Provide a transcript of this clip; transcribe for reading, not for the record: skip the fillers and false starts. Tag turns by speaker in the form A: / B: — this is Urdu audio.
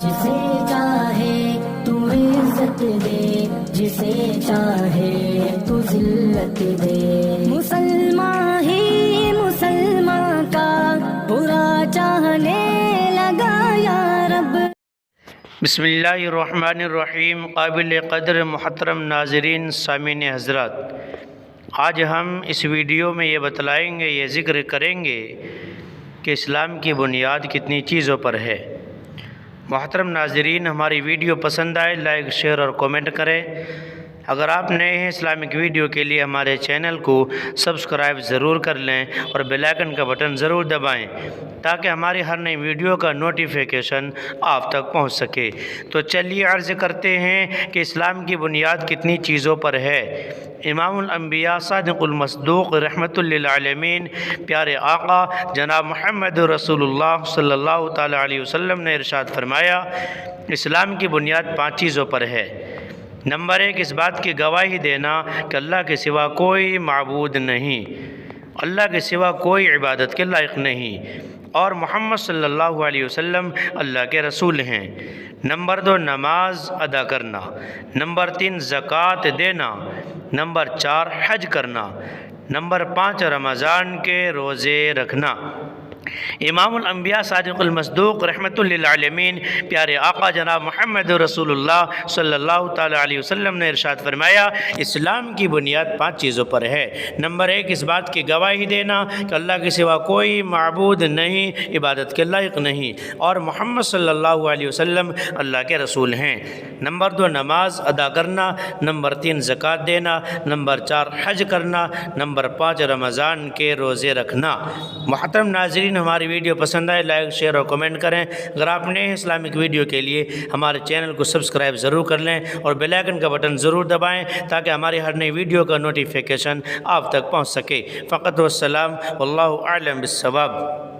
A: جسے چاہے تو عزت دے، جسے چاہے تو ذلت دے، مسلمان ہی مسلمان کا برا چاہنے لگا یا رب۔
B: بسم اللہ الرحمن الرحیم۔ قابل قدر محترم ناظرین، سامعین حضرات، آج ہم اس ویڈیو میں یہ بتلائیں گے، یہ ذکر کریں گے کہ اسلام کی بنیاد کتنی چیزوں پر ہے۔ محترم ناظرین، ہماری ویڈیو پسند آئے لائک، شیئر اور کومنٹ کریں۔ اگر آپ نئے ہیں اسلامک ویڈیو کے لیے ہمارے چینل کو سبسکرائب ضرور کر لیں اور بیل آئیکن کا بٹن ضرور دبائیں تاکہ ہماری ہر نئی ویڈیو کا نوٹیفیکیشن آپ تک پہنچ سکے۔ تو چلیے عرض کرتے ہیں کہ اسلام کی بنیاد کتنی چیزوں پر ہے۔ امام الانبیاء صادق المصدوق رحمۃ للعالمین پیارے آقا جناب محمد رسول اللہ صلی اللہ تعالیٰ علیہ وسلم نے ارشاد فرمایا، اسلام کی بنیاد 5 چیزوں پر ہے۔ نمبر 1، اس بات کی گواہی دینا کہ اللہ کے سوا کوئی معبود نہیں، اللہ کے سوا کوئی عبادت کے لائق نہیں، اور محمد صلی اللہ علیہ وسلم اللہ کے رسول ہیں۔ نمبر 2، نماز ادا کرنا۔ نمبر 3، زکوٰۃ دینا۔ نمبر 4، حج کرنا۔ نمبر 5، رمضان کے روزے رکھنا۔ امام الانبیاء صادق المصدوق رحمۃ للعالمین پیارے آقا جناب محمد رسول اللہ صلی اللہ تعالیٰ علیہ وسلم نے ارشاد فرمایا، اسلام کی بنیاد 5 چیزوں پر ہے۔ نمبر 1، اس بات کی گواہی دینا کہ اللہ کے سوا کوئی معبود نہیں، عبادت کے لائق نہیں، اور محمد صلی اللہ علیہ وسلم اللہ کے رسول ہیں۔ نمبر 2، نماز ادا کرنا۔ نمبر 3، زکوٰۃ دینا۔ نمبر 4، حج کرنا۔ نمبر 5، رمضان کے روزے رکھنا۔ محترم ناظرین، ہماری ویڈیو پسند آئے لائک، شیئر اور کومنٹ کریں۔ اگر آپ نئے ہیں اسلامک ویڈیو کے لیے ہمارے چینل کو سبسکرائب ضرور کر لیں اور بیل آئیکن کا بٹن ضرور دبائیں تاکہ ہماری ہر نئی ویڈیو کا نوٹیفیکیشن آپ تک پہنچ سکے۔ فقط والسلام، واللہ اعلم بالصواب۔